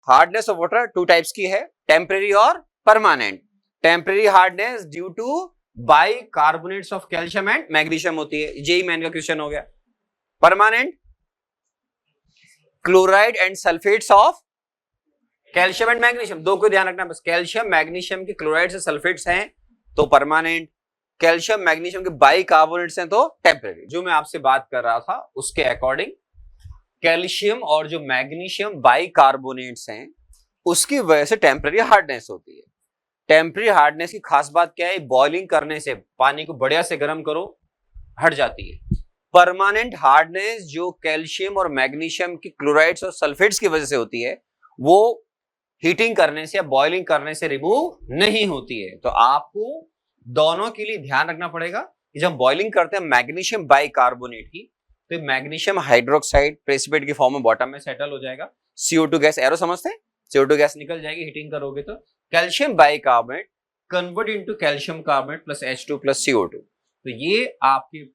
Hardness of water two types की है, temporary और permanent. Temporary hardness due to bicarbonates of calcium and magnesium होती है, JEE main का क्वेश्चन हो गया। Permanent chloride and sulphates of calcium and magnesium, दो को ध्यान रखना बस, कैल्शियम मैग्नीशियम के क्लोराइड से सल्फेट्स हैं तो परमानेंट, कैल्शियम मैग्नीशियम के बाइकार्बोनेट्स हैं तो टेम्परेरी। जो मैं आपसे बात कर रहा था उसके अकॉर्डिंग कैल्शियम और जो मैग्नीशियम बाइकार्बोनेट्स हैं उसकी वजह से टेम्परेरी हार्डनेस होती है। टेम्परेरी हार्डनेस की खास बात क्या है, बॉइलिंग करने से पानी को बढ़िया से गर्म करो हट जाती है। परमानेंट हार्डनेस जो कैल्शियम और मैग्नीशियम की क्लोराइड्स और सल्फेट्स की वजह से होती है वो हीटिंग करने से या बॉइलिंग करने से रिमूव नहीं होती है। तो आपको दोनों के लिए ध्यान रखना पड़ेगा कि जब बॉइलिंग करते हैं मैग्नीशियम बाइकार्बोनेट की तो मैग्नीशियम हाइड्रोक्साइड प्रेसिपिटेट की फॉर्म में बॉटम में सेटल हो जाएगा, CO2 गैस, एरो समझते हैं, CO2 गैस निकल जाएगी हीटिंग करोगे तो। Calcium bicarbonate convert into calcium carbonate plus H2 plus CO2। तो ये आपके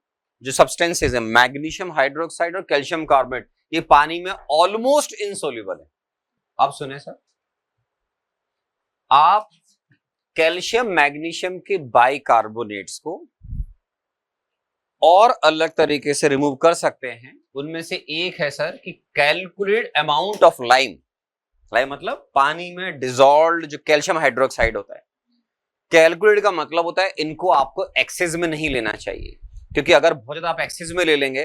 जो सब्सटेंसेज है मैग्नीशियम हाइड्रोक्साइड और कैल्शियम कार्बोनेट ये पानी में ऑलमोस्ट इनसोल्यूबल है। अब सुने सर, आप कैल्शियम मैग्नीशियम के बाइकार्बोनेट्स को और अलग तरीके से रिमूव कर सकते हैं। उनमें से एक है सर कि calculate amount of lime, lime मतलब पानी में डिसॉल्व्ड जो कैल्शियम हाइड्रोक्साइड होता है। कैलकुलेट का मतलब होता है इनको आपको एक्सेस में नहीं लेना चाहिए, क्योंकि अगर बहुत ज्यादा आप एक्सेस में ले लेंगे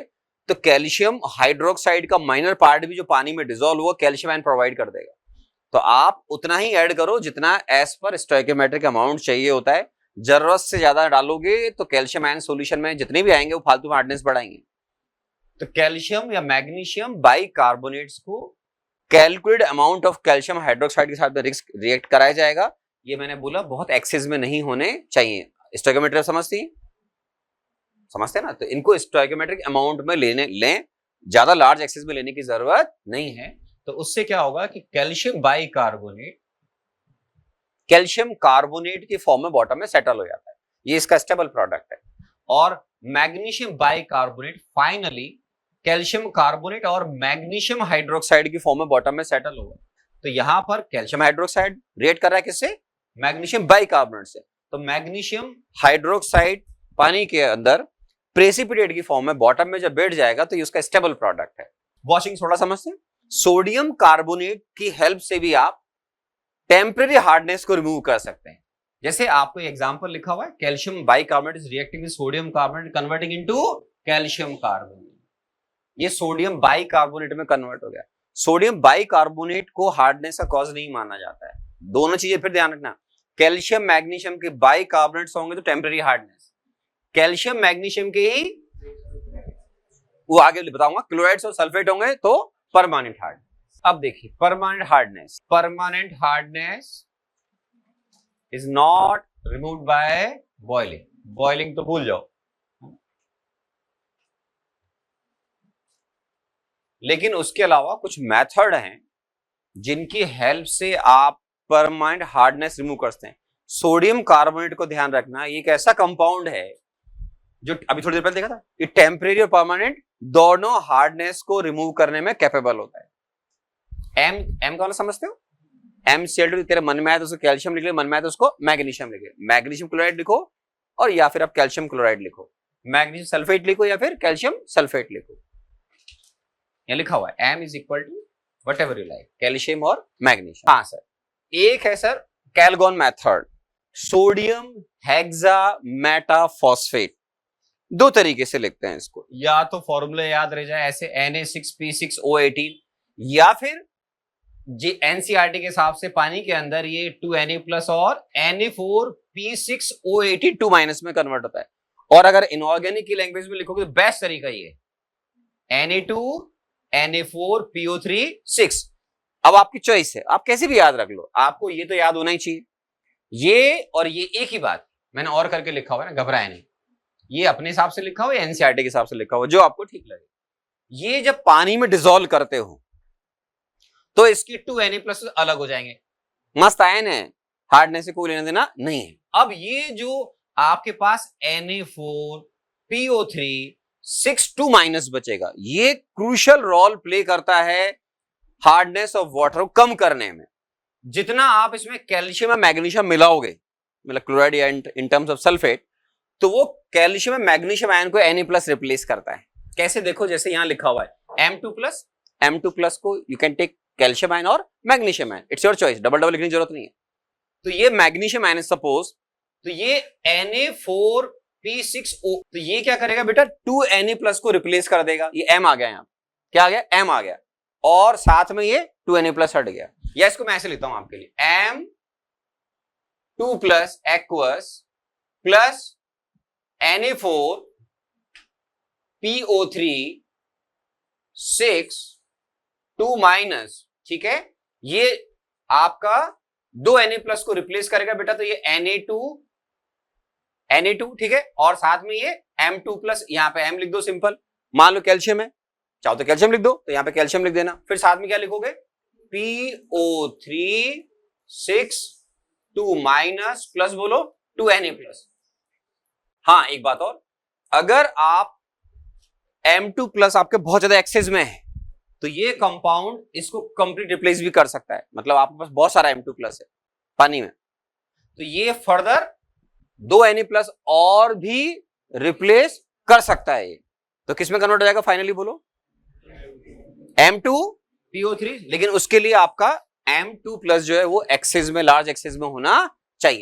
तो कैल्शियम हाइड्रोक्साइड का माइनर पार्ट भी जो पानी में डिसॉल्व हुआ कैल्शियम आयन प्रोवाइड कर देगा। तो आप उतना ही ऐड करो जितना एज पर स्टोइकियोमेट्रिक अमाउंट चाहिए होता है। जरूरत से ज्यादा डालोगे तो कैल्शियम आयन सॉल्यूशन में जितने भी आएंगे वो फालतू में हार्डनेस बढ़ाएंगे। तो कैल्शियम या मैग्नीशियम बाइकार्बोनेट्स को calculate amount of calcium hydroxide के साथ रिएक्ट कराया जाएगा। ये मैंने बोला बहुत एक्सेस में नहीं होने चाहिए। स्टोइकियोमेट्रिक समझते हैं ना, तो इनको स्टोइकियोमेट्रिक अमाउंट में लें, ज्यादा लार्ज एक्सेस में लेने की जरूरत नहीं है। तो उससे क्या होगा कि कैल्शियम बाइकार्बोनेट कैल्शियम कार्बोनेट की फॉर्म में बॉटम में सेटल हो जाता है, ये इसका स्टेबल प्रोडक्ट है। और magnesium bicarbonate finally calcium carbonate और मैग्नीशियम हाइड्रोक्साइड की फॉर्म में बॉटम में सेटल होगा। तो यहां पर कैल्शियम हाइड्रोक्साइड रिएक्ट कर रहा है किससे, मैग्नीशियम बाइकार्बोनेट से। तो मैग्नीशियम हाइड्रोक्साइड पानी के अंदर प्रेसिपिटेट की फॉर्म में बॉटम में जब बैठ जाएगा तो ये उसका स्टेबल प्रोडक्ट है। वॉशिंग सोडा समझते हैं, सोडियम कार्बोनेट की हेल्प से भी आप टेम्परेरी हार्डनेस को रिमूव कर सकते हैं। जैसे आपको एग्जांपल लिखा हुआ है, calcium bicarbonate is reacting with sodium carbonate converting into calcium carbonate. ये सोडियम बाइकार्बोनेट में कन्वर्ट हो गया। सोडियम बाइकार्बोनेट को हार्डनेस का कॉज नहीं माना जाता है। दोनों चीजें फिर ध्यान रखना, कैल्शियम मैग्नीशियम के बाइकार्बोनेट्स होंगे तो टेम्परेरी हार्डनेस, कैल्शियम मैग्नीशियम के ही वो आगे बताऊंगा क्लोराइड्स और सल्फेट होंगे तो परमानेंट हार्डनेस। अब देखिए permanent hardness is not removed by boiling तो भूल जाओ, लेकिन उसके अलावा कुछ मेथड हैं जिनकी हेल्प से आप परमानेंट हार्डनेस रिमूव करते हैं। सोडियम कार्बोनेट को ध्यान रखना, ये एक ऐसा कंपाउंड है जो अभी थोड़ी देर पहले देखा था, ये टेम्परेरी और परमानेंट दोनों हार्डनेस को रिमूव करने में कैपेबल होता है। एम का समझते हो, MCl2 तेरे मन में आया तो उसको कैल्शियम लिख ले, मन में आया तो उसको मैग्नीशियम लिख ले, मैग्नीशियम क्लोराइड लिखो और या फिर आप कैल्शियम क्लोराइड लिखो, मैग्नीशियम सल्फेट लिखो या फिर कैल्शियम सल्फेट लिखो। यहां लिखा हुआ है M is equal to whatever you like, calcium और मैग्नीशियम। हाँ सर, एक है sir Calgon method, sodium hexametaphosphate. दो तरीके से लिखते हैं इसको, या तो फॉर्मूला याद रह जाए ऐसे Na6P6O18, या फिर NCERT के हिसाब से पानी के अंदर ये 2Na प्लस और Na4P6O18 2 माइनस में कन्वर्ट होता है। और अगर इनऑर्गेनिक की लैंग्वेज में लिखोगे तो बेस्ट तरीका ये Na2Na4PO3 6। अब आपकी चॉइस है, आप कैसे भी याद रख लो, आपको ये तो याद होना ही चाहिए। ये और ये एक ही बात, मैंने और करके लिखा हुआ है ना, घबराए नहीं, ये अपने हिसाब से लिखा हुआ है, NCERT के हिसाब से लिखा हुआ, जो आपको ठीक लगे। ये जब पानी में डिसॉल्व करते हो तो इसकी 2Na प्लस अलग हो जाएंगे, मस्त आयन है, हार्डनेस से कोई लेना देना नहीं है। अब ये जो आपके पास Na4PO3 6 2 माइनस बचेगा, ये क्रूशियल रोल प्ले करता है हार्डनेस ऑफ वाटर को कम करने में। जितना आप इसमें कैल्शियम और मैग्नीशियम मिलाओगे, मतलब क्लोराइड या इन टर्म्स ऑफ सल्फेट, तो वो कैल्शियम और मैग्नीशियम आयन को Na+ रिप्लेस करता है। कैसे देखो, जैसे यहां लिखा हुआ है M2+ को you can take calcium ion और magnesium ion, it's your choice, double लिखने की जरूरत नहीं है। तो ये मैग्नीशियम आयन सपोज, तो ये Na4P6O, तो ये क्या करेगा बेटा, 2Na+ को रिप्लेस कर देगा। ये M आ गया, यहां क्या आ गया, M आ गया, और साथ में ये 2Na+ हट गया। या इसको मैं ऐसे लिखता हूं आपके लिए, M2+ aqueous plus Na4PO3 6 2 minus, ठीक है, ये आपका 2 Na+ को रिप्लेस करेगा बेटा, तो ये Na2, ठीक है, और साथ में ये M2+, यहां पे M लिख दो सिंपल, मान लो कैल्शियम है, चाहो तो कैल्शियम लिख दो, तो यहां पे कैल्शियम लिख देना, फिर साथ में क्या लिखोगे, PO3 6 2 माइनस प्लस बोलो 2Na+। हाँ, एक बात और, अगर आप M2+ आपके बहुत ज्यादा एक्सेस में है, तो ये कंपाउंड इसको कंप्लीट रिप्लेस भी कर सकता है। मतलब आपके पास बहुत सारा M2+ है पानी में, तो ये फर्दर 2 Na+ और भी रिप्लेस कर सकता है। ये तो किस में कन्वर्ट हो जाएगा फाइनली, बोलो M2PO3, लेकिन उसके लिए आपका M2+ जो है वो एक्सेस में, लार्ज एक्सेस में होना